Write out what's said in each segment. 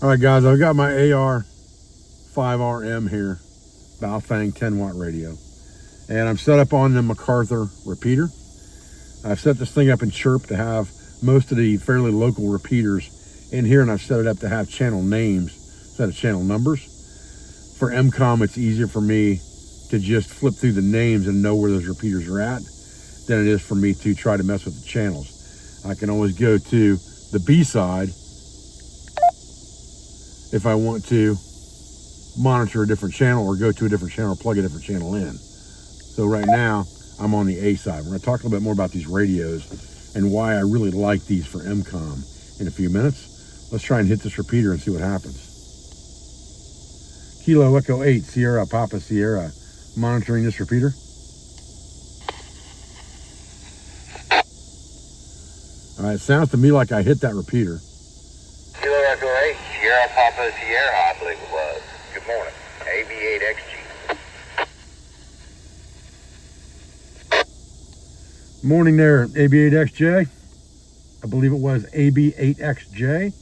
All right, guys, I've got my AR5RM here, Baofeng 10 watt radio, and I'm set up on the MacArthur repeater. I've set this thing up in Chirp to have most of the fairly local repeaters in here, and I've set it up to have channel names instead of channel numbers. For EmComm, it's easier for me to just flip through the names and know where those repeaters are at than it is for me to try to mess with the channels. I can always go to the B side if I want to monitor a different channel or go to a different channel or plug a different channel in. So right now, I'm on the A side. We're going to talk a little bit more about these radios and why I really like these for EmComm in a few minutes. Let's try and hit this repeater and see what happens. Kilo Echo 8, Sierra Papa Sierra, monitoring this repeater. All right, it sounds to me like I hit that repeater. Kilo Echo 8, Sierra Papa Sierra, I believe it was. Good morning, AB8XG. Morning there, AB8XJ. I believe it was AB8XJ.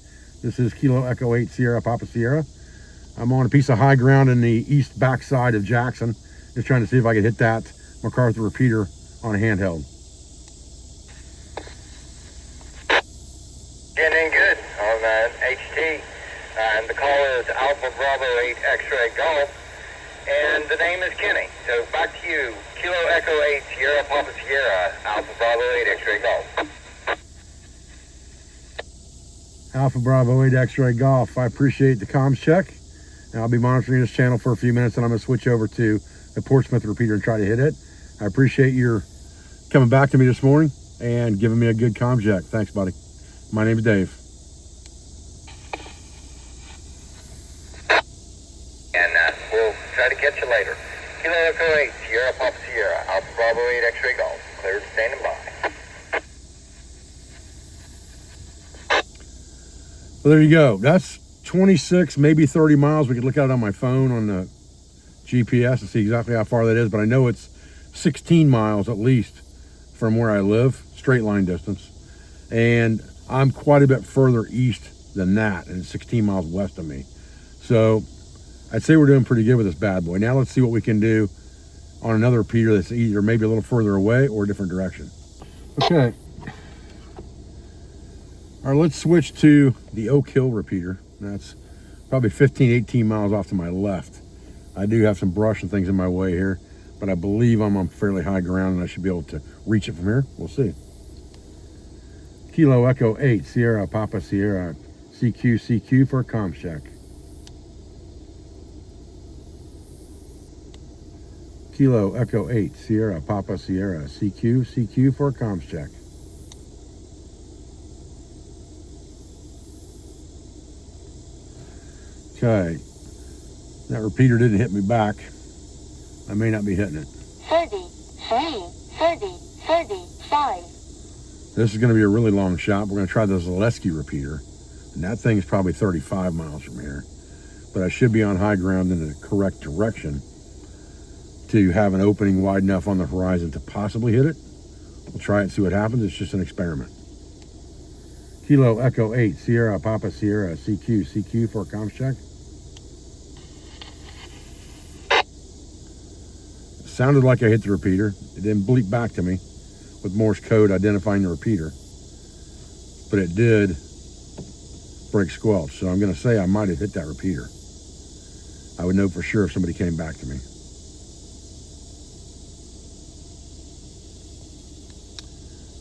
This is Kilo Echo 8, Sierra Papa Sierra. I'm on a piece of high ground in the east backside of Jackson, just trying to see if I could hit that MacArthur repeater on a handheld. Getting in good on HT. And the caller is Alpha Bravo 8 X-Ray Golf. And the name is Kenny. So back to you. Kilo Echo 8 Sierra Papa Sierra, Alpha Bravo 8 X-Ray Golf. Alpha Bravo 8 X-Ray Golf. I appreciate the comms check. And I'll be monitoring this channel for a few minutes, and I'm going to switch over to the Portsmouth repeater and try to hit it. I appreciate your coming back to me this morning and giving me a good comm check. Thanks, buddy. My name is Dave. And we'll try to catch you later. Kilo Echo 8 Sierra Papa Sierra, Alpha Bravo 8 X-Ray Golf. Cleared, standing by. Well, there you go. That's 26, maybe 30 miles. We could look at it on my phone on the GPS to see exactly how far that is, but I know it's 16 miles at least from where I live, straight line distance. And I'm quite a bit further east than that, and it's 16 miles west of me. So I'd say we're doing pretty good with this bad boy. Now let's see what we can do on another repeater that's either maybe a little further away or a different direction. Okay. All right, let's switch to the Oakhill repeater. That's probably 15, 18 miles off to my left. I do have some brush and things in my way here, but I believe I'm on fairly high ground and I should be able to reach it from here. We'll see. Kilo Echo 8, Sierra Papa Sierra, CQ for a comms check. Kilo Echo 8, Sierra Papa Sierra, CQ for a comms check. Okay, that repeater didn't hit me back. I may not be hitting it. 33, 35. This is going to be a really long shot. We're going to try the Zaleski repeater, and that thing is probably 35 miles from here. But I should be on high ground in the correct direction to have an opening wide enough on the horizon to possibly hit it. We'll try it and see what happens. It's just an experiment. Kilo Echo 8, Sierra Papa Sierra, CQ for a comms check. It sounded like I hit the repeater. It didn't bleep back to me with Morse code identifying the repeater, but it did break squelch. So I'm going to say I might have hit that repeater. I would know for sure if somebody came back to me.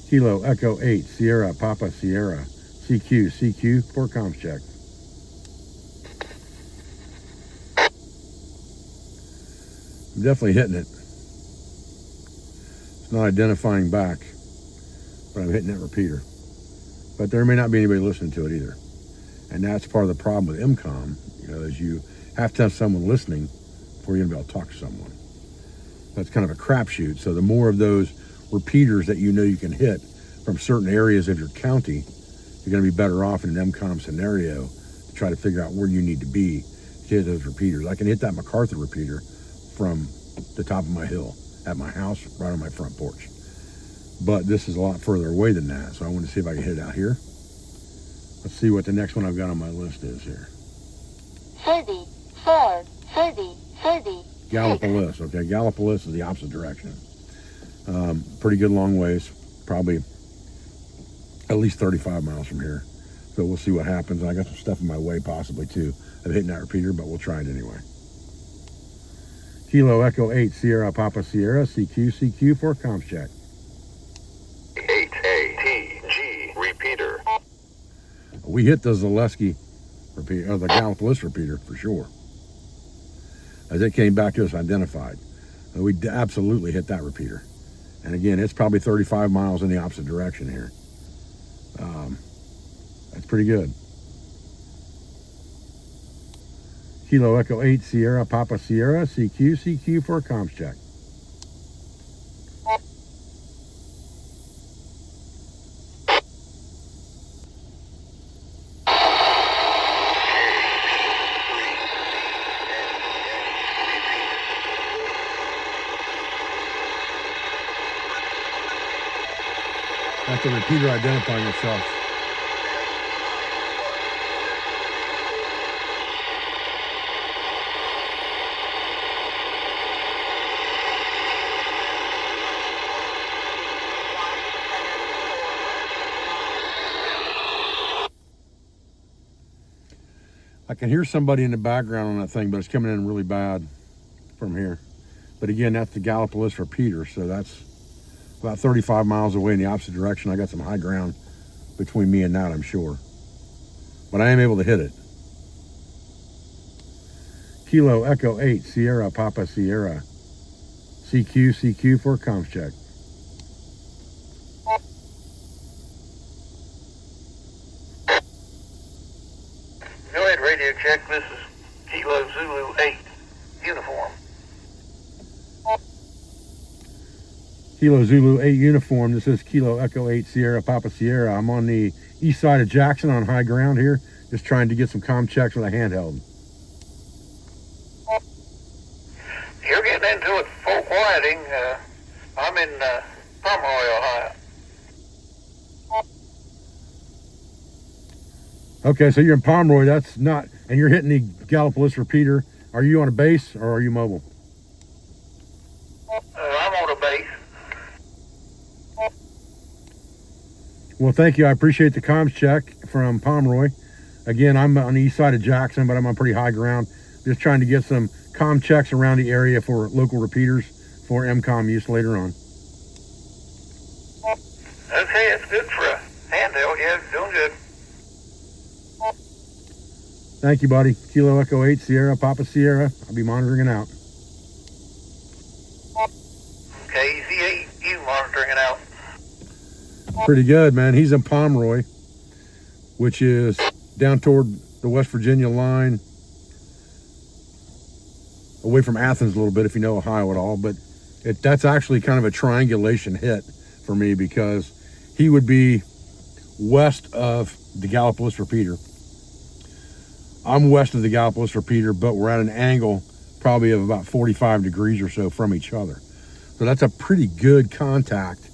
Kilo Echo 8, Sierra Papa Sierra, CQ for comms check. I'm definitely hitting it. It's not identifying back, but I'm hitting that repeater. But there may not be anybody listening to it either. And that's part of the problem with EmComm, is you have to have someone listening before you're gonna be able to talk to someone. That's kind of a crapshoot. So the more of those repeaters that you can hit from certain areas of your county, you're going to be better off in an EmComm scenario to try to figure out where you need to be to hit those repeaters. I can hit that MacArthur repeater from the top of my hill at my house, right on my front porch. But this is a lot further away than that, so I want to see if I can hit it out here. Let's see what the next one I've got on my list is here. Gallipolis, okay? Gallipolis is the opposite direction. Pretty good long ways, probably at least 35 miles from here. So we'll see what happens. I got some stuff in my way possibly too of hitting that repeater, but we'll try it anyway. Kilo Echo 8 Sierra Papa Sierra CQ for comms check. 8ATG repeater. We hit the Zaleski repeater, or the Gallipolis repeater for sure. As it came back to us identified. We absolutely hit that repeater. And again, it's probably 35 miles in the opposite direction here. That's pretty good. Kilo Echo 8 Sierra Papa Sierra CQ for a comms check. That's the repeater identifying itself. I can hear somebody in the background on that thing, but it's coming in really bad from here. But again, that's the Gallipolis repeater, so that's about 35 miles away in the opposite direction. I got some high ground between me and that, I'm sure. But I am able to hit it. Kilo Echo 8 Sierra Papa Sierra CQ for a comms check. Go ahead, radio check. This is Kilo Zulu 8 uniform. Kilo Zulu 8 uniform. This is Kilo Echo 8 Sierra Papa Sierra. I'm on the east side of Jackson on high ground here, just trying to get some comm checks with a handheld. You're getting into it full quieting. I'm in Pomeroy, Ohio. Okay, so you're in Pomeroy. That's not, and you're hitting the Gallipolis repeater. Are you on a base or are you mobile? I'm on a base. Well, thank you. I appreciate the comms check from Pomeroy. Again, I'm on the east side of Jackson, but I'm on pretty high ground. Just trying to get some comm checks around the area for local repeaters for EmComm use later on. Okay, it's good for a handheld. Yeah, it's doing good. Thank you, buddy. Kilo Echo 8 Sierra Papa Sierra. I'll be monitoring it out. KZ8, you monitoring it out. Pretty good, man. He's in Pomeroy, which is down toward the West Virginia line, away from Athens a little bit, if you know Ohio at all. But that's actually kind of a triangulation hit for me because he would be west of the Gallipolis repeater. I'm west of the Gallipolis repeater, but we're at an angle probably of about 45 degrees or so from each other. So that's a pretty good contact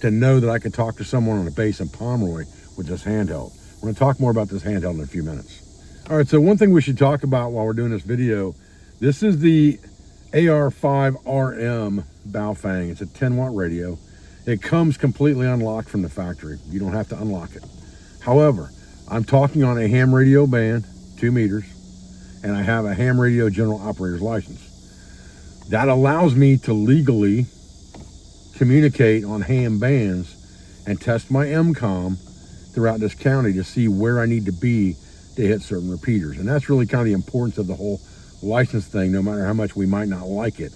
to know that I can talk to someone on a base in Pomeroy with this handheld. We're going to talk more about this handheld in a few minutes. All right, so one thing we should talk about while we're doing this video, this is the AR5RM Baofeng. It's a 10-watt radio. It comes completely unlocked from the factory. You don't have to unlock it. However, I'm talking on a ham radio band, 2 meters, and I have a ham radio general operator's license. That allows me to legally communicate on ham bands and test my EmComm throughout this county to see where I need to be to hit certain repeaters. And that's really kind of the importance of the whole license thing, no matter how much we might not like it,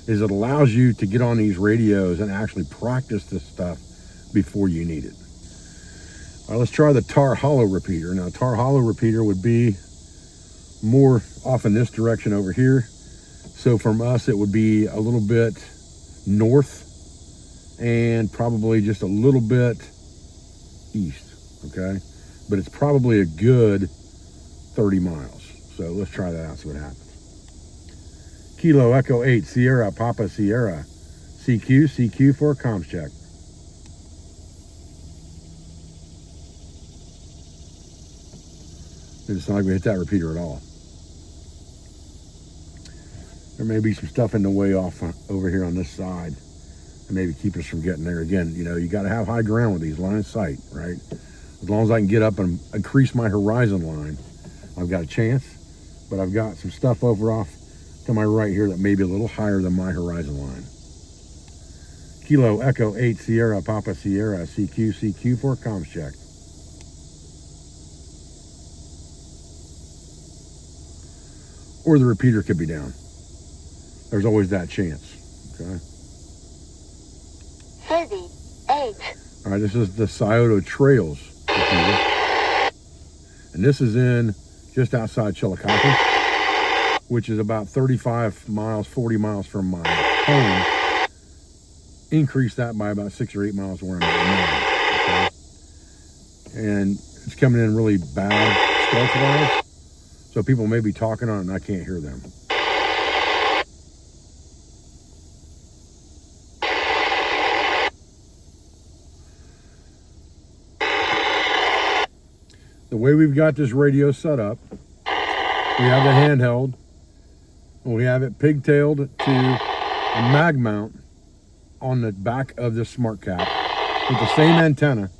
is it allows you to get on these radios and actually practice this stuff before you need it. All right, let's try the Tar Hollow repeater. Now, Tar Hollow repeater would be more off in this direction over here. So from us, it would be a little bit north and probably just a little bit east, okay? But it's probably a good 30 miles. So let's try that out, see what happens. Kilo Echo 8 Sierra Papa Sierra CQ for a comms check. It's not like we hit that repeater at all. There may be some stuff in the way off over here on this side and maybe keep us from getting there. Again, you know, you got to have high ground with these, line of sight, right? As long as I can get up and increase my horizon line, I've got a chance. But I've got some stuff over off to my right here that may be a little higher than my horizon line. Kilo Echo 8 Sierra Papa Sierra CQ for comms check. Or the repeater could be down. There's always that chance. Okay. 38. All right, this is the Scioto Trails repeater. And this is in just outside Chillicothe, which is about 35 miles, 40 miles from my home. Increase that by about 6 or 8 miles where I'm at now. Okay? And it's coming in really bad stealth wise. So people may be talking on it and I can't hear them. The way we've got this radio set up, we have the handheld, and we have it pigtailed to a mag mount on the back of this smart cap with the same antenna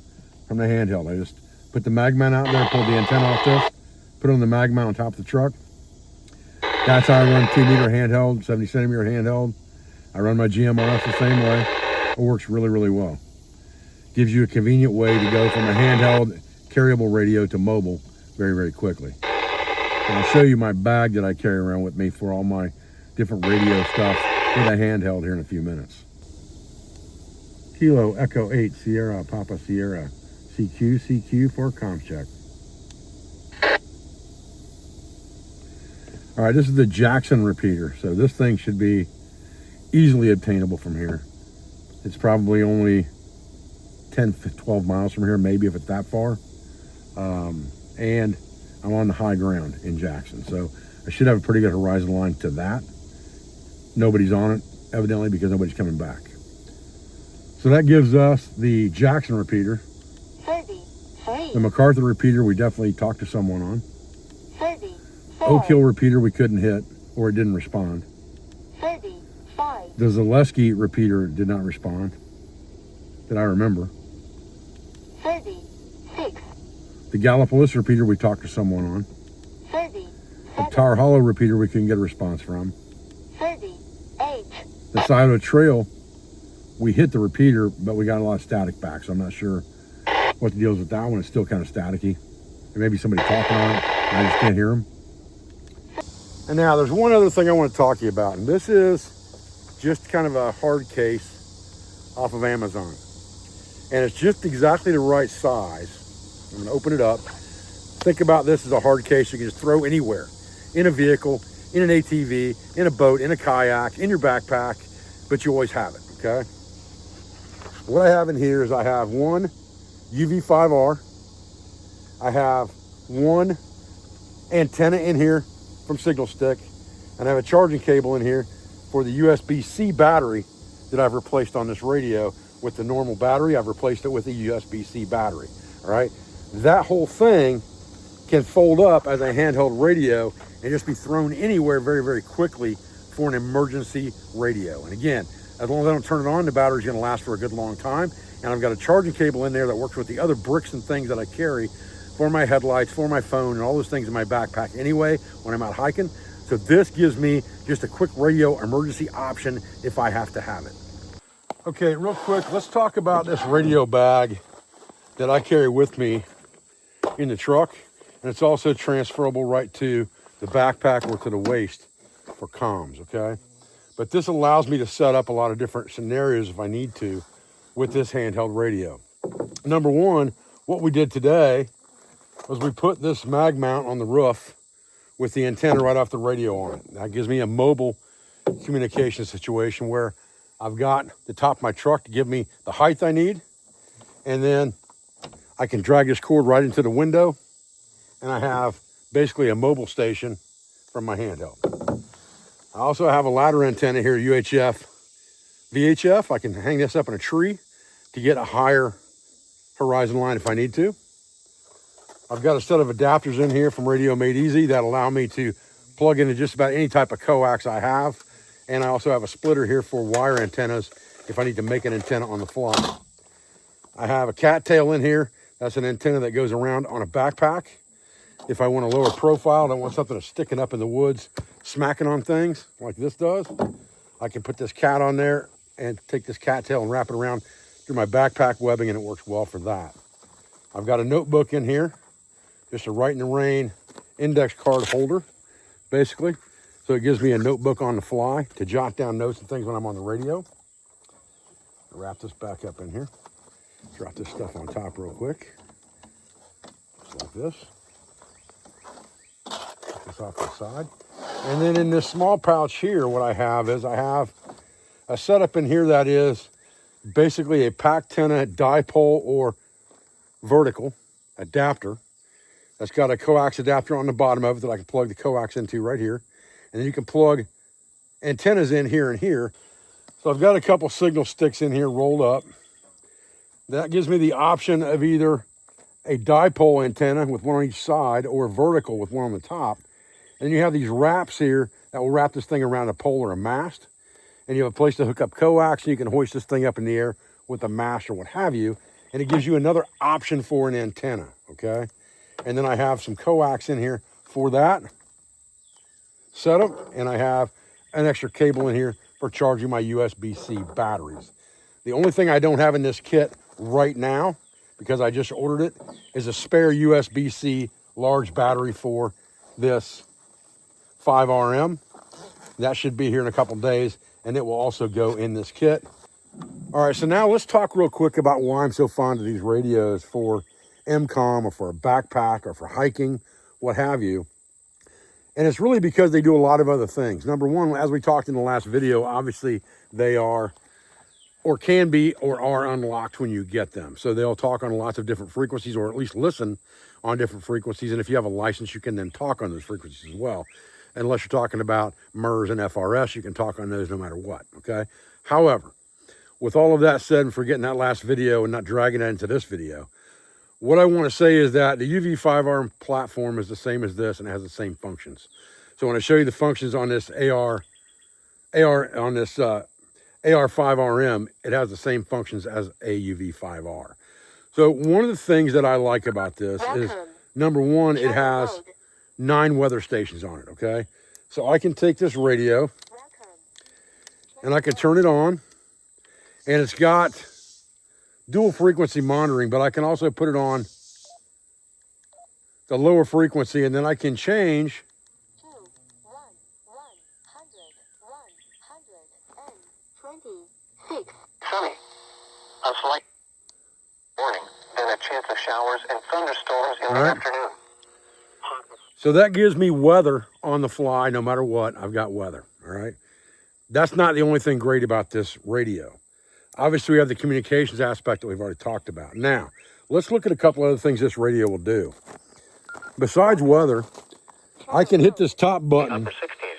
from the handheld. I just put the mag mount out there, pulled the antenna off this, put it on the mag mount on top of the truck. That's how I run 2-meter handheld, 70 centimeter handheld. I run my GMRS the same way. It works really, really well. Gives you a convenient way to go from a handheld carryable radio to mobile very, very quickly. And I'll show you my bag that I carry around with me for all my different radio stuff with a handheld here in a few minutes. Kilo Echo 8 Sierra Papa Sierra CQ for comms check. All right, this is the Jackson repeater. So this thing should be easily obtainable from here. It's probably only 10, 12 miles from here, maybe if it's that far. And I'm on the high ground in Jackson. So I should have a pretty good horizon line to that. Nobody's on it, evidently, because nobody's coming back. So that gives us the Jackson repeater. 33. The MacArthur repeater, we definitely talked to someone on. 34. Oakhill repeater, we couldn't hit, or it didn't respond. 35. The Zaleski repeater did not respond, that I remember. 36. The Gallipolis repeater, we talked to someone on. 37. The Tower Hollow repeater, we couldn't get a response from. 38. The Scioto Trail, we hit the repeater, but we got a lot of static back, so I'm not sure what the deal is with that one. It's still kind of staticky. There may be somebody talking on it, and I just can't hear them. And now there's one other thing I want to talk to you about, and this is just kind of a hard case off of Amazon. And it's just exactly the right size. I'm going to open it up. Think about this as a hard case you can just throw anywhere. In a vehicle, in an ATV, in a boat, in a kayak, in your backpack, but you always have it, okay? What I have in here is I have one UV5R. I have one antenna in here from Signal Stick, and I have a charging cable in here for the USB-C battery that I've replaced on this radio. With the normal battery, I've replaced it with a USB-C battery, all right? That whole thing can fold up as a handheld radio and just be thrown anywhere very, very quickly for an emergency radio. And again, as long as I don't turn it on, the battery's gonna last for a good long time. And I've got a charging cable in there that works with the other bricks and things that I carry for my headlights, for my phone, and all those things in my backpack anyway when I'm out hiking. So this gives me just a quick radio emergency option if I have to have it. Okay, real quick, let's talk about this radio bag that I carry with me in the truck. And it's also transferable right to the backpack or to the waist for comms, okay? But this allows me to set up a lot of different scenarios if I need to with this handheld radio. Number one, what we did today was we put this mag mount on the roof with the antenna right off the radio on it. That gives me a mobile communication situation where I've got the top of my truck to give me the height I need, and then I can drag this cord right into the window, and I have basically a mobile station from my handheld. I also have a ladder antenna here, UHF, VHF. I can hang this up in a tree to get a higher horizon line if I need to. I've got a set of adapters in here from Radio Made Easy that allow me to plug into just about any type of coax I have And I also have a splitter here for wire antennas if I need to make an antenna on the fly. I have a cattail in here. That's an antenna that goes around on a backpack. If I want a lower profile, I don't want something that's sticking up in the woods, smacking on things like this does, I can put this cat on there and take this cattail and wrap it around through my backpack webbing, and it works well for that. I've got a notebook in here, just a Write in the Rain index card holder, basically. So it gives me a notebook on the fly to jot down notes and things when I'm on the radio. I'll wrap this back up in here. Drop this stuff on top real quick. Just like this. Put this off to the side. And then in this small pouch here, what I have is I have a setup in here that is basically a Pactenna dipole or vertical adapter that's got a coax adapter on the bottom of it that I can plug the coax into right here. And then you can plug antennas in here and here. So I've got a couple signal sticks in here rolled up. That gives me the option of either a dipole antenna with one on each side or vertical with one on the top. And you have these wraps here that will wrap this thing around a pole or a mast. And you have a place to hook up coax, and you can hoist this thing up in the air with a mast or what have you. And it gives you another option for an antenna, okay? And then I have some coax in here for that setup, and I have an extra cable in here for charging my USB-C batteries. The only thing I don't have in this kit right now, because I just ordered it, is a spare USB-C large battery for this 5RM. That should be here in a couple days, and it will also go in this kit. All right, so now let's talk real quick about why I'm so fond of these radios for EmComm or for a backpack or for hiking, what have you. And it's really because they do a lot of other things. Number one, as we talked in the last video, obviously they are or can be or are unlocked when you get them. So they'll talk on lots of different frequencies, or at least listen on different frequencies. And if you have a license, you can then talk on those frequencies as well. Unless you're talking about MERS and FRS, you can talk on those no matter what, okay? However, with all of that said, and forgetting that last video and not dragging that into this video, what I want to say is that the UV5R platform is the same as this and it has the same functions. So when I show you the functions on this AR5RM, it has the same functions as a UV5R. So one of the things that I like about this is, number one, it has 9 weather stations on it, okay? So I can take this radio and I can turn it on, and it's got dual frequency monitoring, but I can also put it on the lower frequency, and then I can change 126. Sunny. A slight warning, then a chance of showers and thunderstorms in the afternoon. So that gives me weather on the fly no matter what. I've got weather, all right? That's not the only thing great about this radio. Obviously, we have the communications aspect that we've already talked about. Now, let's look at a couple other things this radio will do. Besides weather, I can hit this top button, Upper 60s.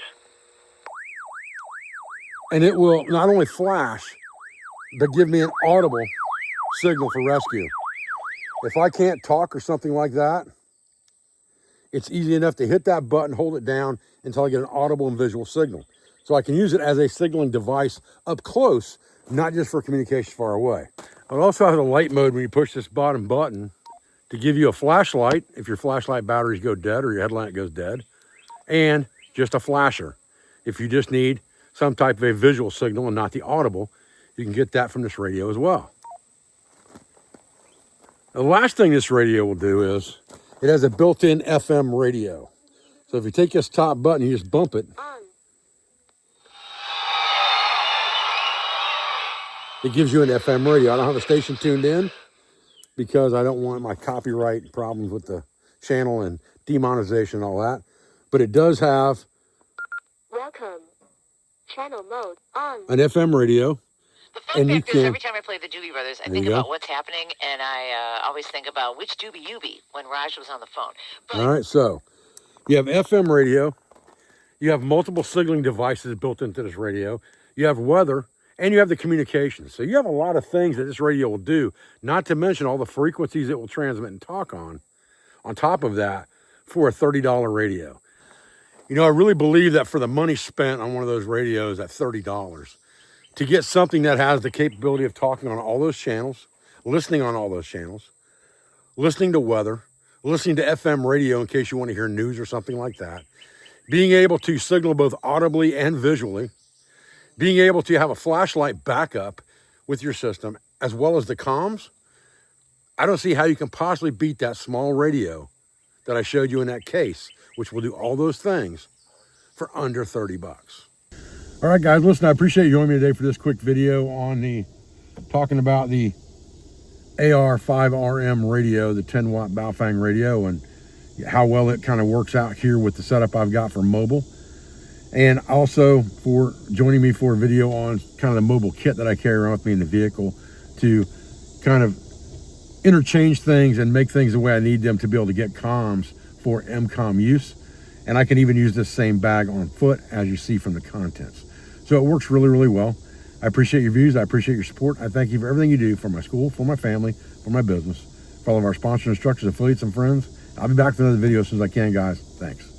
and it will not only flash, but give me an audible signal for rescue. If I can't talk or something like that, it's easy enough to hit that button, hold it down until I get an audible and visual signal. So I can use it as a signaling device up close, not just for communication far away. It also has a light mode when you push this bottom button to give you a flashlight if your flashlight batteries go dead or your headlamp goes dead, and just a flasher. If you just need some type of a visual signal and not the audible, you can get that from this radio as well. The last thing this radio will do is it has a built-in FM radio. So if you take this top button, you just bump it, it gives you an FM radio. I don't have a station tuned in because I don't want my copyright problems with the channel and demonetization and all that. But it does have Welcome. Channel mode on. an FM radio. The fun And you fact is, can- every time I play the Doobie Brothers, I There think you go. about what's happening, and I always think about which Doobie you be when Raj was on the phone. But All right, so you have FM radio. You have multiple signaling devices built into this radio. You have weather, and you have the communications. So you have a lot of things that this radio will do, not to mention all the frequencies it will transmit and talk on top of that, for a $30 radio. You know, I really believe that for the money spent on one of those radios at $30, to get something that has the capability of talking on all those channels, listening on all those channels, listening to weather, listening to FM radio in case you want to hear news or something like that, being able to signal both audibly and visually, being able to have a flashlight backup with your system, as well as the comms, I don't see how you can possibly beat that small radio that I showed you in that case, which will do all those things for under 30 bucks. All right, guys, listen, I appreciate you joining me today for this quick video on talking about the AR5RM radio, the 10-watt Baofeng radio, and how well it kind of works out here with the setup I've got for mobile. And also for joining me for a video on kind of the mobile kit that I carry around with me in the vehicle to kind of interchange things and make things the way I need them to be able to get comms for EmComm use. And I can even use this same bag on foot, as you see from the contents. So it works really, really well. I appreciate your views. I appreciate your support. I thank you for everything you do for my school, for my family, for my business, for all of our sponsors, instructors, affiliates, and friends. I'll be back with another video as soon as I can, guys. Thanks.